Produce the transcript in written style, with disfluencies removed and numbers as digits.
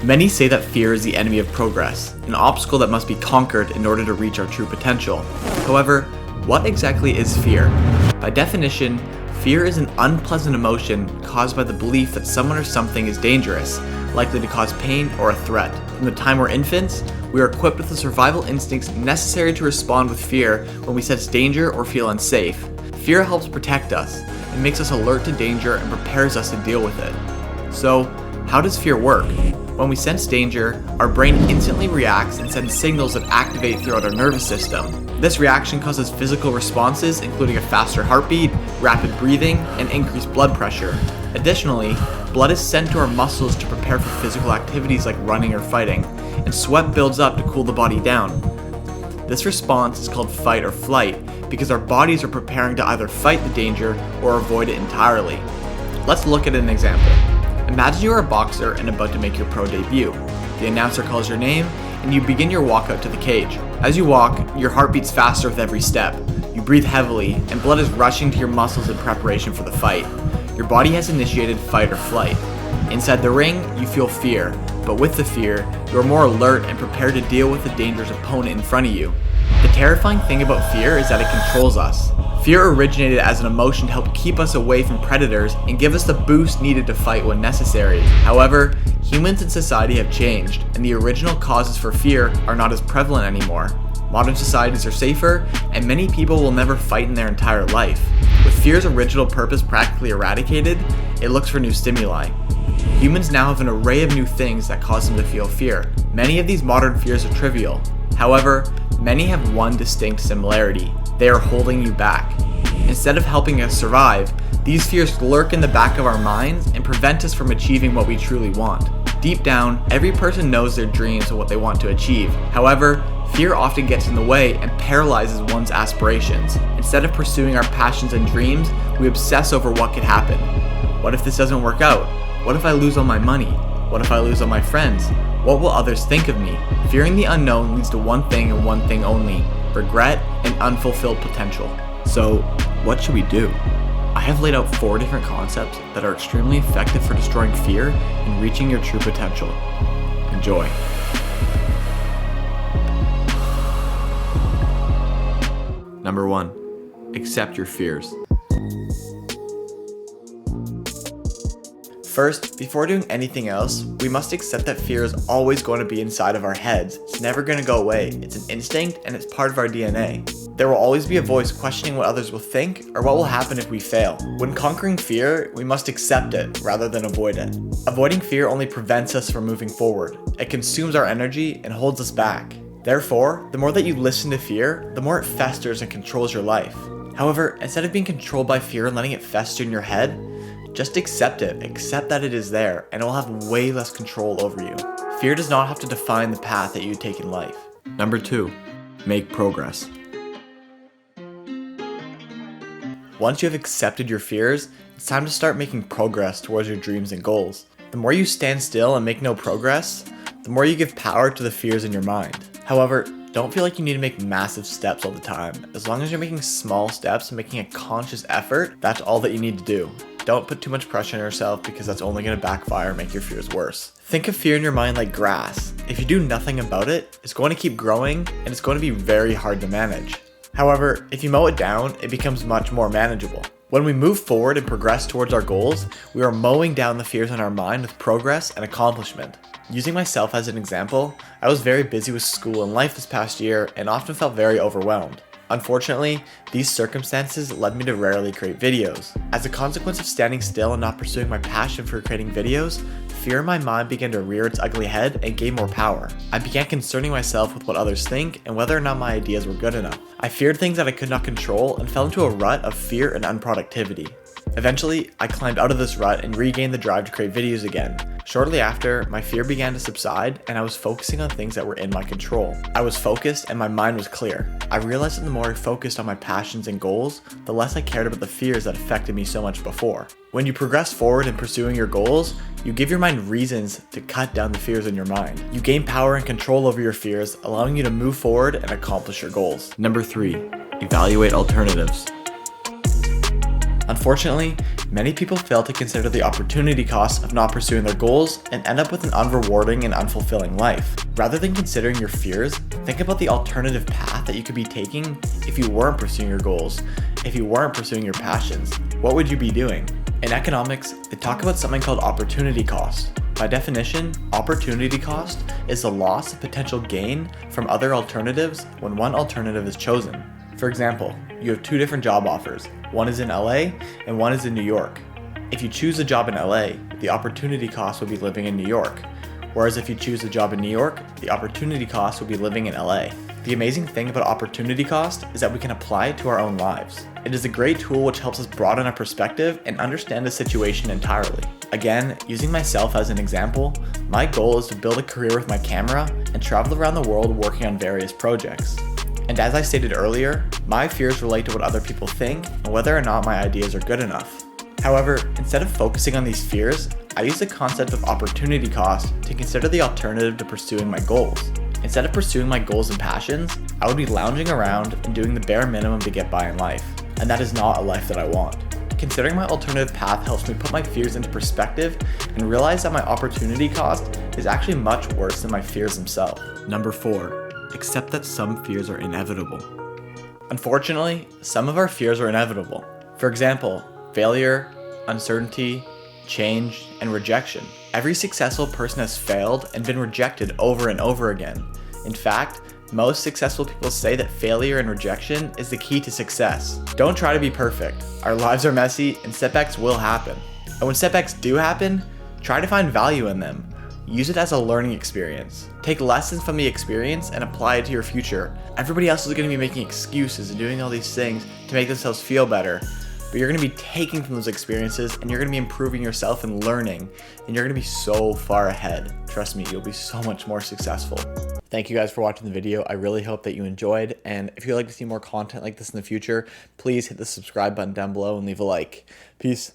Many say that fear is the enemy of progress, an obstacle that must be conquered in order to reach our true potential. However, what exactly is fear? By definition, fear is an unpleasant emotion caused by the belief that someone or something is dangerous, likely to cause pain or a threat. From the time we're infants, we are equipped with the survival instincts necessary to respond with fear when we sense danger or feel unsafe. Fear helps protect us. It makes us alert to danger and prepares us to deal with it. So, how does fear work? When we sense danger, our brain instantly reacts and sends signals that activate throughout our nervous system. This reaction causes physical responses, including a faster heartbeat, rapid breathing, and increased blood pressure. Additionally, blood is sent to our muscles to prepare for physical activities like running or fighting, and sweat builds up to cool the body down. This response is called fight or flight because our bodies are preparing to either fight the danger or avoid it entirely. Let's look at an example. Imagine you are a boxer and about to make your pro debut. The announcer calls your name and you begin your walk out to the cage. As you walk, your heart beats faster with every step. You breathe heavily and blood is rushing to your muscles in preparation for the fight. Your body has initiated fight or flight. Inside the ring, you feel fear, but with the fear, you are more alert and prepared to deal with the dangerous opponent in front of you. The terrifying thing about fear is that it controls us. Fear originated as an emotion to help keep us away from predators and give us the boost needed to fight when necessary. However, humans and society have changed, and the original causes for fear are not as prevalent anymore. Modern societies are safer, and many people will never fight in their entire life. With fear's original purpose practically eradicated, it looks for new stimuli. Humans now have an array of new things that cause them to feel fear. Many of these modern fears are trivial. However, many have one distinct similarity. They are holding you back. Instead of helping us survive, these fears lurk in the back of our minds and prevent us from achieving what we truly want. Deep down, every person knows their dreams and what they want to achieve. However, fear often gets in the way and paralyzes one's aspirations. Instead of pursuing our passions and dreams, we obsess over what could happen. What if this doesn't work out? What if I lose all my money? What if I lose all my friends? What will others think of me? Fearing the unknown leads to one thing and one thing only: regret and unfulfilled potential. So, what should we do? I have laid out 4 different concepts that are extremely effective for destroying fear and reaching your true potential. Enjoy. Number 1. Accept your fears. First, before doing anything else, we must accept that fear is always going to be inside of our heads. It's never going to go away. It's an instinct and it's part of our DNA. There will always be a voice questioning what others will think or what will happen if we fail. When conquering fear, we must accept it rather than avoid it. Avoiding fear only prevents us from moving forward. It consumes our energy and holds us back. Therefore, the more that you listen to fear, the more it festers and controls your life. However, instead of being controlled by fear and letting it fester in your head, just accept it. Accept that it is there, and it will have way less control over you. Fear does not have to define the path that you take in life. Number 2, make progress. Once you have accepted your fears, it's time to start making progress towards your dreams and goals. The more you stand still and make no progress, the more you give power to the fears in your mind. However, don't feel like you need to make massive steps all the time. As long as you're making small steps and making a conscious effort, that's all that you need to do. Don't put too much pressure on yourself because that's only going to backfire and make your fears worse. Think of fear in your mind like grass. If you do nothing about it, it's going to keep growing and it's going to be very hard to manage. However, if you mow it down, it becomes much more manageable. When we move forward and progress towards our goals, we are mowing down the fears in our mind with progress and accomplishment. Using myself as an example, I was very busy with school and life this past year and often felt very overwhelmed. Unfortunately, these circumstances led me to rarely create videos. As a consequence of standing still and not pursuing my passion for creating videos, fear in my mind began to rear its ugly head and gain more power. I began concerning myself with what others think and whether or not my ideas were good enough. I feared things that I could not control and fell into a rut of fear and unproductivity. Eventually, I climbed out of this rut and regained the drive to create videos again. Shortly after, my fear began to subside and I was focusing on things that were in my control. I was focused and my mind was clear. I realized that the more I focused on my passions and goals, the less I cared about the fears that affected me so much before. When you progress forward in pursuing your goals, you give your mind reasons to cut down the fears in your mind. You gain power and control over your fears, allowing you to move forward and accomplish your goals. Number 3, evaluate alternatives. Unfortunately, many people fail to consider the opportunity cost of not pursuing their goals and end up with an unrewarding and unfulfilling life. Rather than considering your fears, think about the alternative path that you could be taking if you weren't pursuing your goals, if you weren't pursuing your passions. What would you be doing? In economics, they talk about something called opportunity cost. By definition, opportunity cost is the loss of potential gain from other alternatives when one alternative is chosen. For example, you have two different job offers. One is in LA and one is in New York. If you choose a job in LA, the opportunity cost would be living in New York. Whereas if you choose a job in New York, the opportunity cost would be living in LA. The amazing thing about opportunity cost is that we can apply it to our own lives. It is a great tool which helps us broaden our perspective and understand the situation entirely. Again, using myself as an example, my goal is to build a career with my camera and travel around the world working on various projects. And as I stated earlier, my fears relate to what other people think and whether or not my ideas are good enough. However, instead of focusing on these fears, I use the concept of opportunity cost to consider the alternative to pursuing my goals. Instead of pursuing my goals and passions, I would be lounging around and doing the bare minimum to get by in life. And that is not a life that I want. Considering my alternative path helps me put my fears into perspective and realize that my opportunity cost is actually much worse than my fears themselves. Number 4. Accept that some fears are inevitable. Unfortunately, some of our fears are inevitable. For example, failure, uncertainty, change, and rejection. Every successful person has failed and been rejected over and over again. In fact, most successful people say that failure and rejection is the key to success. Don't try to be perfect. Our lives are messy and setbacks will happen. And when setbacks do happen, try to find value in them. Use it as a learning experience. Take lessons from the experience and apply it to your future. Everybody else is going to be making excuses and doing all these things to make themselves feel better. But you're going to be taking from those experiences and you're going to be improving yourself and learning. And you're going to be so far ahead. Trust me, you'll be so much more successful. Thank you guys for watching the video. I really hope that you enjoyed. And if you'd like to see more content like this in the future, please hit the subscribe button down below and leave a like. Peace.